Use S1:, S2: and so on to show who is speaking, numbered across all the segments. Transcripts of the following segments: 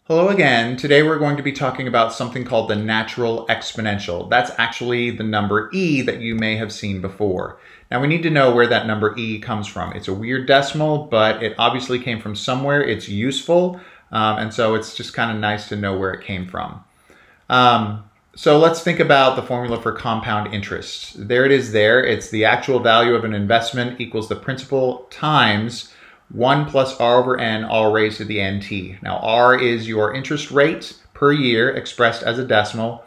S1: Hello again. Today we're going to be talking about something called the natural exponential. That's actually the number e that you may have seen before. Now we need to know where that number e comes from. It's a weird decimal, but it obviously came from somewhere. It's useful, and so it's just kind of nice to know where it came from. So let's think about the formula for compound interest. There it is there. It's the actual value of an investment equals the principal times 1 plus r over n, all raised to the nt. Now, r is your interest rate per year expressed as a decimal.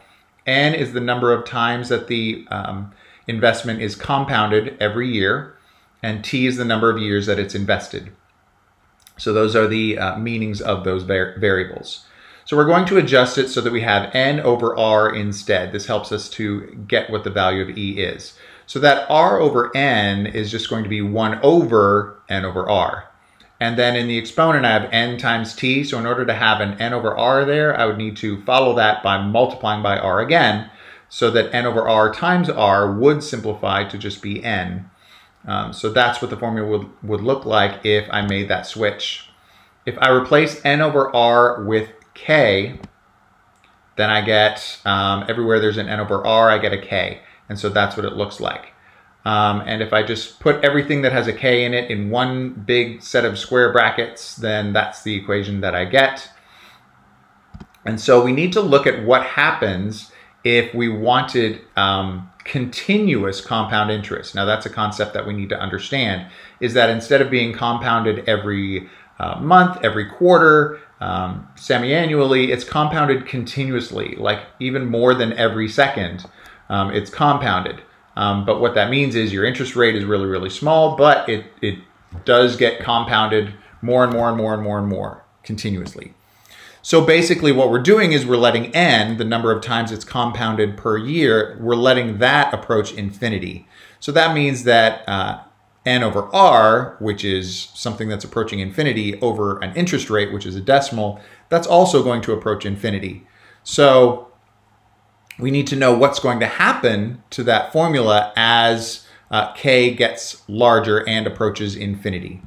S1: N is the number of times that the investment is compounded every year. And t is the number of years that it's invested. So those are the meanings of those variables. So we're going to adjust it so that we have n over r instead. This helps us to get what the value of e is. So that r over n is just going to be 1 over n over r. And then in the exponent, I have n times t. So in order to have an n over r there, I would need to follow that by multiplying by r again, so that n over r times r would simplify to just be n. So that's what the formula would look like if I made that switch. If I replace n over r with k, then I get, everywhere there's an n over r, I get a k. And so that's what it looks like. And if I just put everything that has a k in it in one big set of square brackets, then that's the equation that I get. And so we need to look at what happens if we wanted continuous compound interest. Now that's a concept that we need to understand, is that instead of being compounded every month, every quarter, semi-annually, it's compounded continuously, like even more than every second. It's compounded. But what that means is your interest rate is really, really small, but it does get compounded more and more and more and more and more continuously. So basically what we're doing is we're letting n, the number of times it's compounded per year, we're letting that approach infinity. So that means that n over r, which is something that's approaching infinity, over an interest rate, which is a decimal, that's also going to approach infinity. So we need to know what's going to happen to that formula as k gets larger and approaches infinity.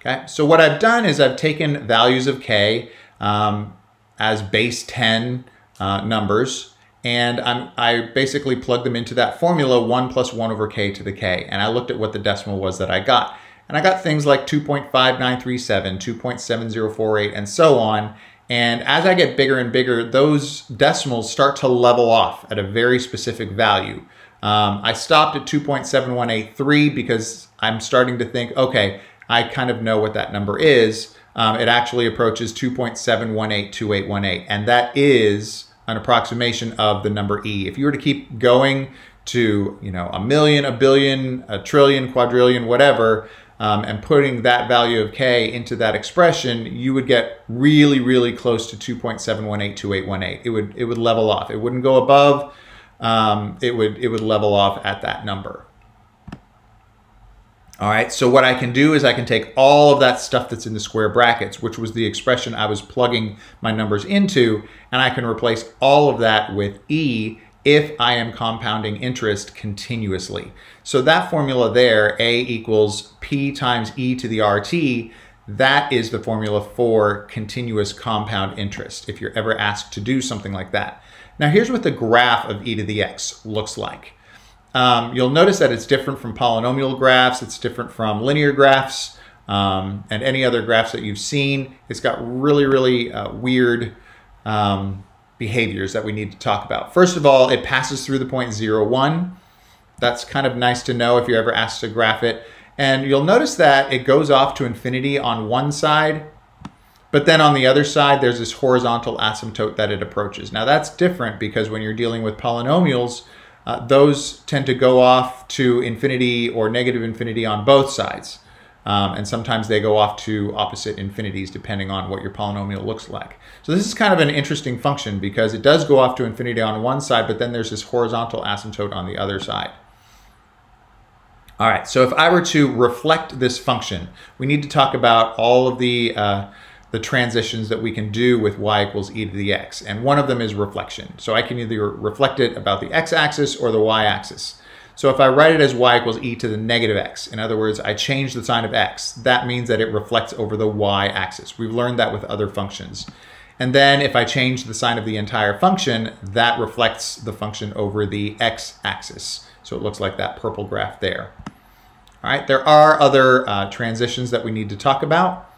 S1: Okay, so what I've done is I've taken values of k as base 10 numbers, and I basically plugged them into that formula, 1 plus 1 over k to the k, and I looked at what the decimal was that I got. And I got things like 2.5937, 2.7048, and so on. And as I get bigger and bigger, those decimals start to level off at a very specific value. I stopped at 2.7183 because I'm starting to think, okay, I kind of know what that number is. It actually approaches 2.7182818, and that is an approximation of the number e. If you were to keep going to, a million, a billion, a trillion, quadrillion, whatever, and putting that value of k into that expression, you would get really, really close to 2.7182818. It would level off. It wouldn't go above. It would level off at that number. All right. So what I can do is I can take all of that stuff that's in the square brackets, which was the expression I was plugging my numbers into, and I can replace all of that with e if I am compounding interest continuously. So that formula there, A equals P times e to the RT, that is the formula for continuous compound interest, if you're ever asked to do something like that. Now here's what the graph of e to the x looks like. You'll notice that it's different from polynomial graphs, it's different from linear graphs, and any other graphs that you've seen. It's got really, really weird behaviors that we need to talk about. First of all, it passes through the point 0,1. That's kind of nice to know if you're ever asked to graph it. And you'll notice that it goes off to infinity on one side, but then on the other side, there's this horizontal asymptote that it approaches. Now that's different because when you're dealing with polynomials, those tend to go off to infinity or negative infinity on both sides. And sometimes they go off to opposite infinities depending on what your polynomial looks like. So this is kind of an interesting function because it does go off to infinity on one side, but then there's this horizontal asymptote on the other side. All right, so if I were to reflect this function, we need to talk about all of the transitions that we can do with y equals e to the x. And one of them is reflection. So I can either reflect it about the x-axis or the y-axis. So if I write it as y equals e to the negative x, in other words, I change the sign of x, that means that it reflects over the y-axis. We've learned that with other functions. And then if I change the sign of the entire function, that reflects the function over the x-axis. So it looks like that purple graph there. All right, there are other transitions that we need to talk about.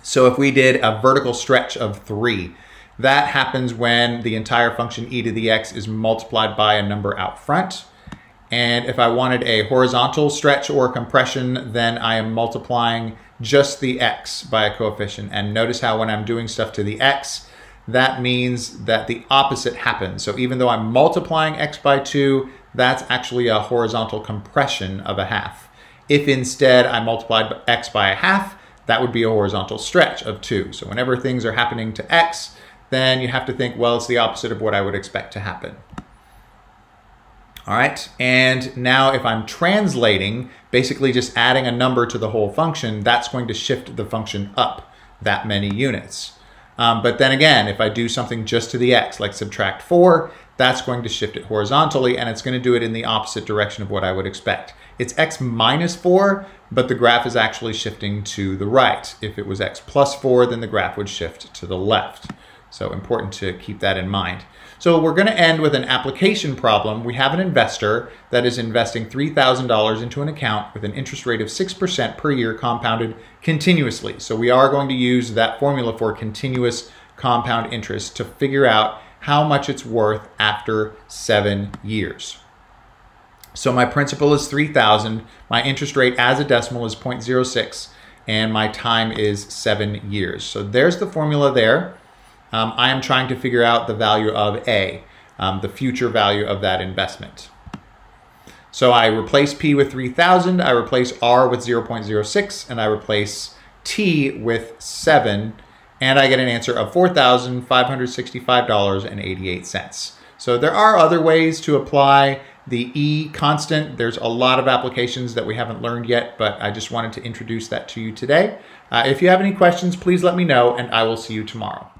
S1: So if we did a vertical stretch of 3, that happens when the entire function e to the x is multiplied by a number out front. And if I wanted a horizontal stretch or compression, then I am multiplying just the x by a coefficient. And notice how when I'm doing stuff to the x, that means that the opposite happens. So even though I'm multiplying x by 2, that's actually a horizontal compression of a half. If instead I multiplied x by a half, that would be a horizontal stretch of 2. So whenever things are happening to x, then you have to think, well, it's the opposite of what I would expect to happen. All right, and now if I'm translating, basically just adding a number to the whole function, that's going to shift the function up that many units. But then again, if I do something just to the x, like subtract 4, that's going to shift it horizontally, and it's going to do it in the opposite direction of what I would expect. It's x minus 4, but the graph is actually shifting to the right. If it was x plus 4, then the graph would shift to the left. So important to keep that in mind. So we're going to end with an application problem. We have an investor that is investing $3,000 into an account with an interest rate of 6% per year compounded continuously. So we are going to use that formula for continuous compound interest to figure out how much it's worth after 7 years. So my principal is 3,000, my interest rate as a decimal is 0.06, and my time is 7 years. So there's the formula there. I am trying to figure out the value of A, the future value of that investment. So I replace P with 3,000, I replace R with 0.06, and I replace T with 7, and I get an answer of $4,565.88. So there are other ways to apply the E constant. There's a lot of applications that we haven't learned yet, but I just wanted to introduce that to you today. If you have any questions, please let me know, and I will see you tomorrow.